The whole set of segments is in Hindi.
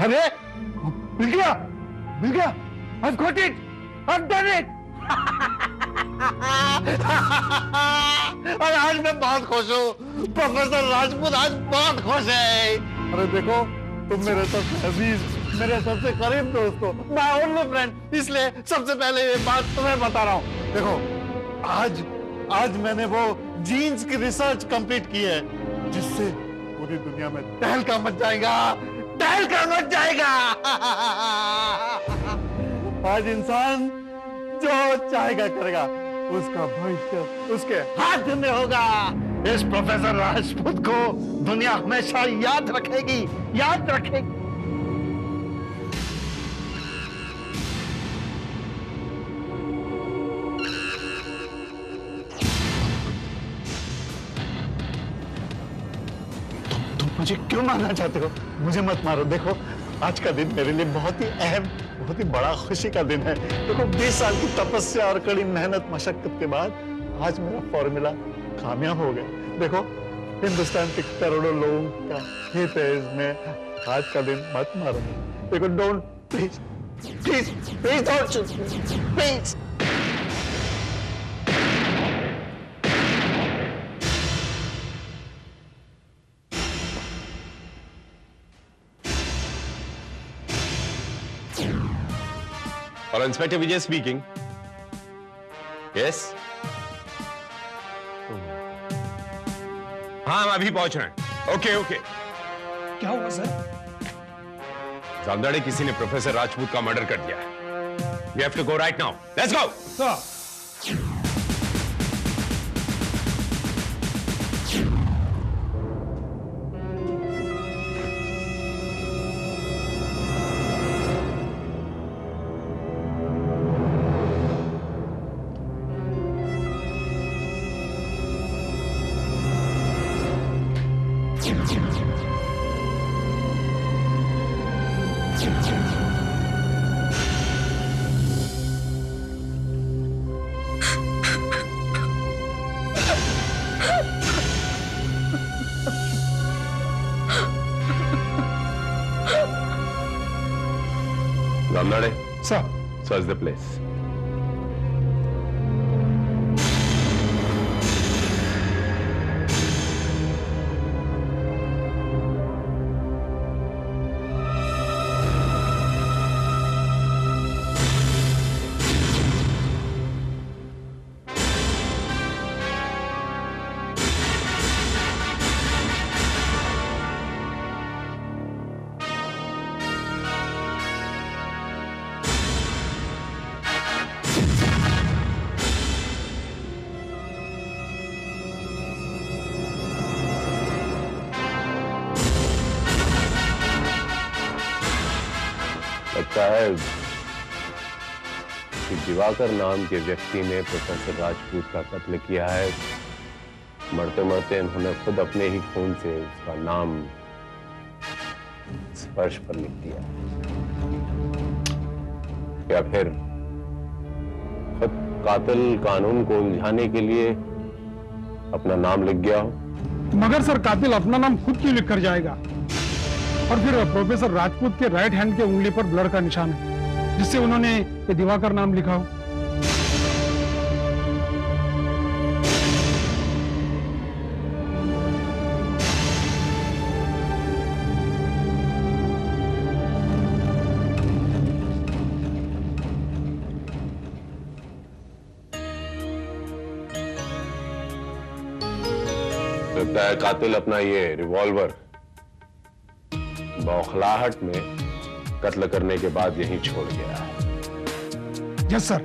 अरे मिल गया, मिल गया। I've got it, I've done it। और आज मैं बहुत खुश हूँ, प्रोफेसर राजपूत आज बहुत खुश है। अरे देखो, तुम मेरे सबसे अजीज, मेरे सबसे करीब दोस्त हो, माय ओनली फ्रेंड, इसलिए सबसे पहले ये बात तुम्हें बता रहा हूँ। देखो, आज मैंने वो जीन्स की रिसर्च कंप्लीट की है, जिससे पूरी दुनिया में तहलका मच जाएगा, तहलका मच जाएगा। आज इंसान जो चाहेगा करेगा, उसका भविष्य उसके हाथ में होगा। इस प्रोफेसर राजपूत को दुनिया हमेशा याद रखेगी, याद रखेगी। तुम मुझे क्यों मारना चाहते हो? मुझे मत मारो। देखो, आज का दिन मेरे लिए बहुत ही अहम, बहुत ही बड़ा खुशी का दिन है। देखो, 20 साल की तपस्या और कड़ी मेहनत मशक्कत के बाद आज मेरा फॉर्मूला कामयाब हो गया। देखो, हिंदुस्तान के करोड़ों लोगों का हित है इसमें। आज का दिन मत मारो। देखो, don't, please please please don't shoot me, please. और इंस्पेक्टर विजय स्पीकिंग। यस, हाँ हम अभी पहुंच रहे हैं। Okay okay. क्या हुआ सर? जामदाड़े किसी ने प्रोफेसर राजपूत का मर्डर कर दिया है। We have to go right now. Let's go. Sir, Jamdade, sir, search the place. लगता है कि दिवाकर नाम के व्यक्ति ने प्रोफेसर राजपूत का कत्ल किया है। मरते मरते इन्होंने खुद अपने ही खून से उसका नाम स्पर्श पर लिख दिया, या फिर खुद कातिल कानून को उलझाने के लिए अपना नाम लिख गया हो। मगर सर, कातिल अपना नाम खुद क्यों लिख कर जाएगा? और फिर प्रोफेसर राजपूत के राइट हैंड के उंगली पर ब्लड का निशान है, जिससे उन्होंने ये दिवाकर नाम लिखा हो। लगता है कातिल अपना ये रिवॉल्वर बौखलाहट में कत्ल करने के बाद यहीं छोड़ गया है। Yes sir.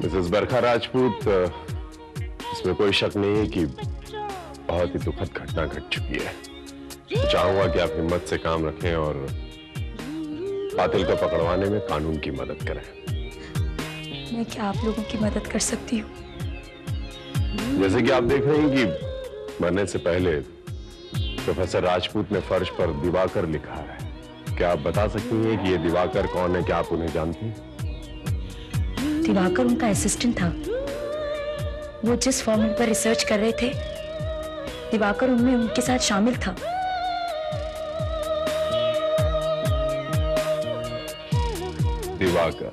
मिसेस बरखा राजपूत, इसमें कोई शक नहीं है कि बहुत ही दुखद घटना घट चुकी है। चाहूंगा कि आप हिम्मत से काम रखें और कातिल को पकड़वाने में कानून की मदद करें। मैं क्या आप लोगों की मदद कर सकती हूँ? जैसे कि आप देख रहे हैं कि मरने से पहले प्रोफेसर राजपूत ने फर्श पर दिवाकर लिखा है। क्या आप बता सकती हैं कि ये दिवाकर कौन है? क्या आप उन्हें जानती हैं? दिवाकर उनका असिस्टेंट था, वो जिस फॉर्मूले पर रिसर्च कर रहे थे, दिवाकर उनमें उनके साथ शामिल था। दिवाकर,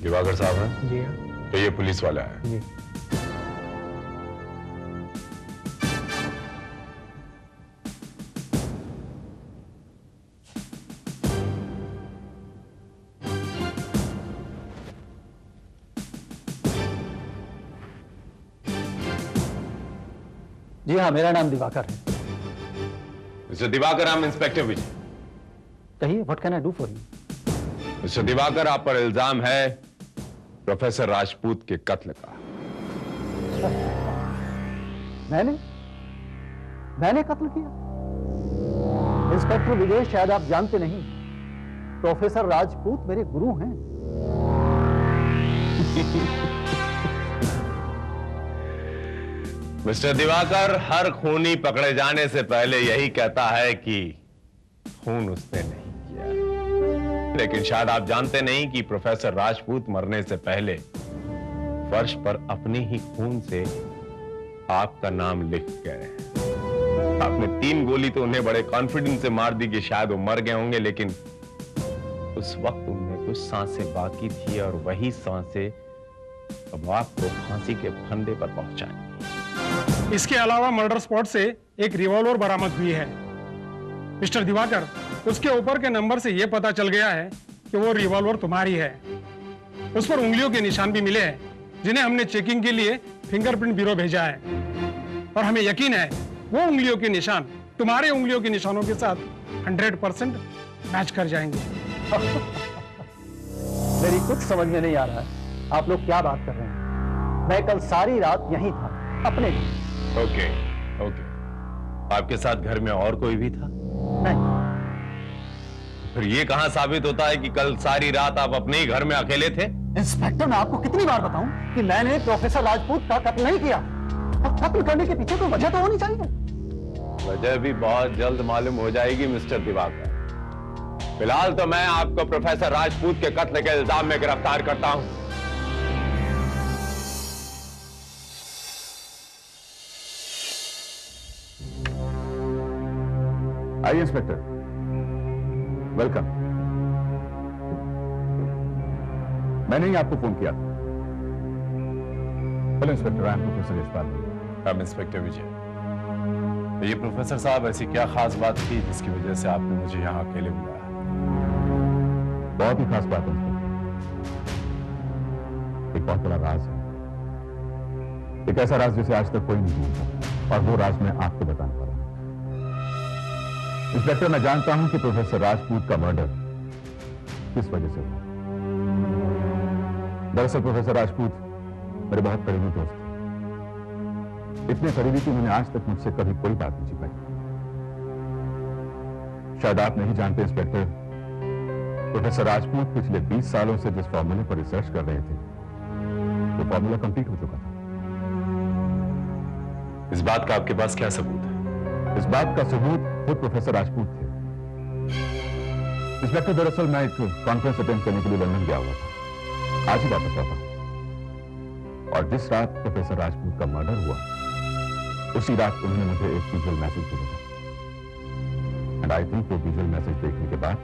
दिवाकर साहब हैं? जी हाँ। तो ये पुलिस वाला है। जी। जी हाँ, मेरा नाम दिवाकर है। मिस्टर दिवाकर, I'm इंस्पेक्टर विजय। कहिए, what can I do for you? Mister Diwakar, आप पर इल्जाम है प्रोफेसर राजपूत के कत्ल का। मैंने कत्ल किया? इंस्पेक्टर विजय, शायद आप जानते नहीं, प्रोफेसर राजपूत मेरे गुरु हैं। मिस्टर दिवाकर, हर खूनी पकड़े जाने से पहले यही कहता है कि खून उसने नहीं किया, लेकिन शायद आप जानते नहीं कि प्रोफेसर राजपूत मरने से पहले फर्श पर अपने ही खून से आपका नाम लिख गए। आपने 3 गोली तो उन्हें बड़े कॉन्फिडेंस से मार दी कि शायद वो मर गए होंगे, लेकिन उस वक्त उनमें कुछ सांसें बाकी थी और वही सांसें अब आपको फांसी के फंदे पर पहुंचाएंगी। इसके अलावा मर्डर स्पॉट से एक रिवॉल्वर बरामद हुई है। मिस्टर दिवाकर, उसके ऊपर के नंबर से यह पता चल गया है कि वो रिवॉल्वर तुम्हारी है। उस पर उंगलियों के निशान भी मिले हैं, जिन्हें हमने चेकिंग के लिए फिंगरप्रिंट ब्यूरो भेजा है, और हमें यकीन है वो उंगलियों के निशान तुम्हारे उंगलियों के निशानों के साथ 100% मैच कर जाएंगे। मेरी कुछ समझ में नहीं आ रहा है, आप लोग क्या बात कर रहे हैं? मैं कल सारी रात यहीं था, अपने घर। ओके, आपके साथ घर में और कोई भी था? नहीं। फिर ये कहां साबित होता है कि कल सारी रात आप अपने ही घर में अकेले थे? इंस्पेक्टर, मैं आपको कितनी बार बताऊं कि मैंने प्रोफेसर राजपूत का कत्ल नहीं किया। अब कत्ल करने के पीछे तो वजह तो होनी चाहिए। वजह भी बहुत जल्द मालूम हो जाएगी मिस्टर दिवाकर। फिलहाल तो मैं आपको प्रोफेसर राजपूत के कत्ल के इल्जाम में गिरफ्तार करता हूं। आइए इंस्पेक्टर, वेलकम। मैंने ही आपको फोन किया। Hello inspector, I am professor Yashpal. हम इंस्पेक्टर विजय। ये प्रोफेसर साहब, ऐसी क्या खास बात थी जिसकी वजह से आपने मुझे यहाँ अकेले बुलाया? बहुत ही खास बात है इंस्पेक्टर, एक बहुत बड़ा राज है, एक ऐसा राज जिसे आज तक कोई नहीं जानता, और वो राज मैं आपको बताने वाला हूं। इंस्पेक्टर, मैं जानता हूं कि प्रोफेसर राजपूत का मर्डर किस वजह से हुआ। दरअसल प्रोफेसर राजपूत मेरे बहुत करीबी दोस्त थे, इतने करीबी कि उन्होंने आज तक मुझसे कभी कोई बात नहीं छिपाई। शायद आप नहीं जानते इंस्पेक्टर, प्रोफेसर राजपूत पिछले 20 सालों से जिस फॉर्मूले पर रिसर्च कर रहे थे, वो फॉर्मूला कंप्लीट हो चुका था। इस बात का आपके पास क्या सबूत है? इस बात का सबूत खुद प्रोफेसर राजपूत थे। इंस्पेक्टर, दरअसल मैं एक कॉन्फ्रेंस अटेंड करने के लिए लंदन गया हुआ था, आज ही वापस आता हूं, और जिस रात प्रोफेसर राजपूत का मर्डर हुआ, उसी रात उन्होंने मुझे एक विजुअल मैसेज भेजा था। एंड आई थिंक वो विजुअल मैसेज देखने के बाद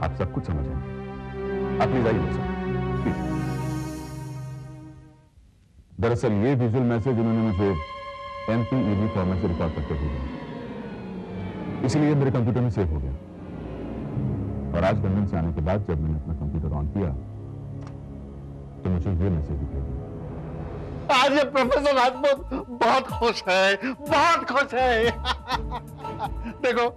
आप सब कुछ समझ जाएंगे। आप प्लीज आइए सर। दरअसल ये विजुअल मैसेज उन्होंने मुझे MPEG फॉर्मेट से रिकॉर्ड करके भेजा, इसीलिए मेरे कंप्यूटर में सेव हो गया, और आज लंदन से आने के बाद जब मैंने अपना कंप्यूटर ऑन किया तो मुझे ये मैसेज दिखाई दिया। आज ये प्रोफेसर राजपूत बहुत खुश है, बहुत खुश है। देखो,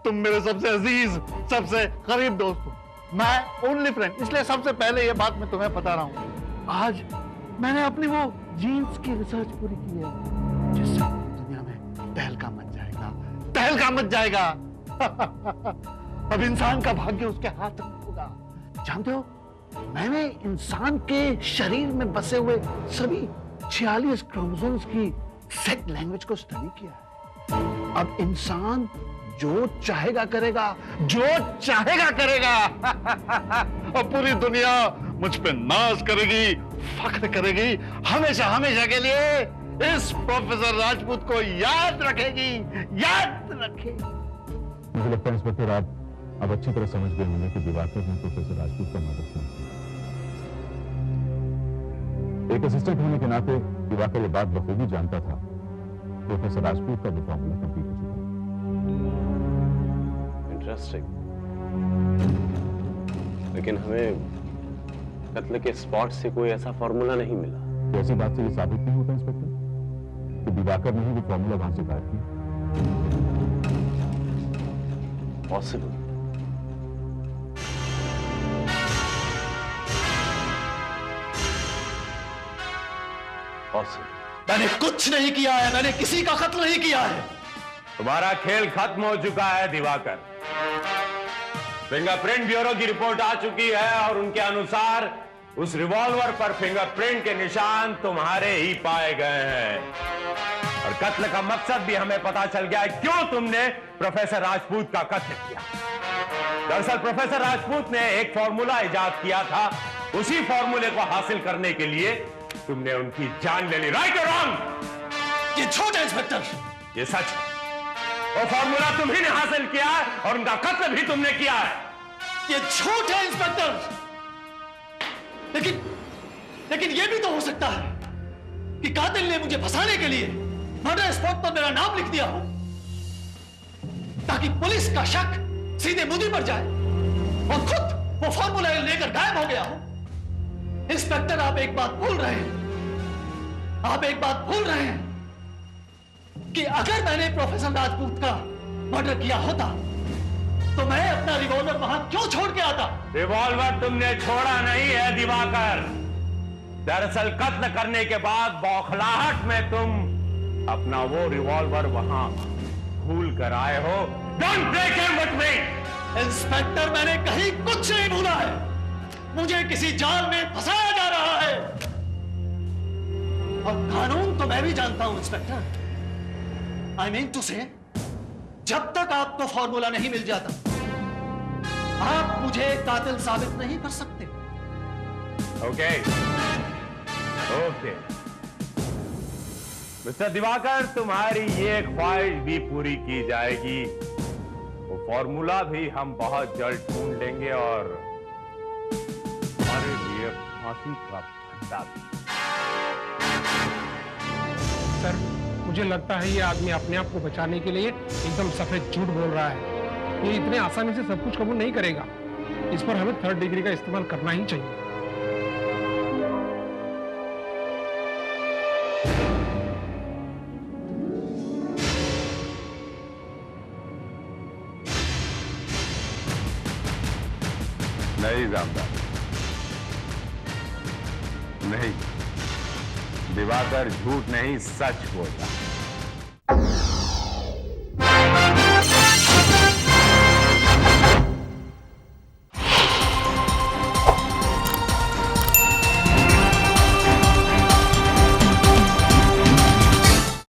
तुम मेरे सबसे अजीज, सबसे करीब दोस्त हो, मैं ओनली फ्रेंड, इसलिए सबसे पहले ये बात मैं तुम्हें बता रहा हूं। आज मैंने अपनी वो जीन्स की रिसर्च पूरी की है, जिससे दुनिया में तहलका मच जाएगा, तहलका मच जाएगा। अब इंसान का भाग्य उसके हाथ में होगा। जानते हो, मैंने इंसान के शरीर में बसे हुए सभी 46 क्रोमोसोम्स की सेट लैंग्वेज को स्टडी किया है। अब इंसान जो चाहेगा करेगा, जो चाहेगा करेगा। और पूरी दुनिया मुझ पे नाज करेगी, फख्र करेगी, हमेशा हमेशा के लिए इस प्रोफेसर राजपूत को याद रखेगी, याद रखेगी। मुझे लगता है इंस्पेक्टर आप अब अच्छी तरह समझ गए होंगे कि दिवाकर ने प्रोफेसर राजपूत का मर्डर किया। एक असिस्टेंट होने के नाते दिवाकर ये बात बखूबी जानता था, प्रोफेसर राजपूत का वो फॉर्मूला कंप्लीट हो चुका। इंटरेस्टिंग। लेकिन हमें कत्ल के स्पॉट से कोई ऐसा फॉर्मूला नहीं मिला। तो ऐसी बात से ये साबित नहीं होता इंस्पेक्टर कि दिवाकर ने ही वो फॉर्मूला वहां से गायब किया? पॉसिबल। मैंने कुछ नहीं किया है, मैंने किसी का कत्ल नहीं किया है। तुम्हारा खेल खत्म हो चुका है दिवाकर। फिंगरप्रिंट ब्यूरो की रिपोर्ट आ चुकी है और उनके अनुसार उस रिवॉल्वर पर फिंगरप्रिंट के निशान तुम्हारे ही पाए गए हैं। और कत्ल का मकसद भी हमें पता चल गया है, क्यों तुमने प्रोफेसर राजपूत का कत्ल किया। दरअसल प्रोफेसर राजपूत ने एक फॉर्मूला इजाद किया था, उसी फॉर्मूले को हासिल करने के लिए तुमने उनकी जान ले ली। राइट और रॉन्ग? ये झूठ है इंस्पेक्टर। ये सच है। वो फॉर्मूला तुम्ही ने हासिल किया है और उनका कत्ल भी तुमने किया है। ये झूठ है इंस्पेक्टर। लेकिन ये भी तो हो सकता है कि कातिल ने मुझे फंसाने के लिए मर्डर स्पॉट पर मेरा नाम लिख दिया हो, ताकि पुलिस का शक सीधे मुझे पर जाए और खुद वो फॉर्मूला लेकर गायब हो गया हो। इंस्पेक्टर आप एक बात भूल रहे हैं, आप एक बात भूल रहे हैं कि अगर मैंने प्रोफेसर राजपूत का मर्डर किया होता तो मैं अपना रिवॉल्वर वहां क्यों छोड़ के आता? रिवॉल्वर तुमने छोड़ा नहीं है दिवाकर। दरअसल कत्ल करने के बाद बौखलाहट में तुम अपना वो रिवॉल्वर वहां भूल कर आए हो। Don't break him with me. Inspector मैंने कहीं कुछ नहीं भूला है, मुझे किसी जाल में फंसाया जा रहा है और कानून तो मैं भी जानता हूं इंस्पेक्टर। आई मीन टू से जब तक आपको फॉर्मूला नहीं मिल जाता आप मुझे कातिल साबित नहीं कर सकते। ओके ओके मिस्टर दिवाकर, तुम्हारी ये ख्वाहिश भी पूरी की जाएगी। वो फॉर्मूला भी हम बहुत जल्द ढूंढ लेंगे और हमारे लिए फांसी का फंदा भी। सर, मुझे लगता है ये आदमी अपने आप को बचाने के लिए एकदम सफेद झूठ बोल रहा है। ये इतने आसानी से सब कुछ कबूल नहीं करेगा। इस पर हमें 3rd डिग्री का इस्तेमाल करना ही चाहिए। नहीं जामदार, नहीं, दिवाकर झूठ नहीं सच बोलता।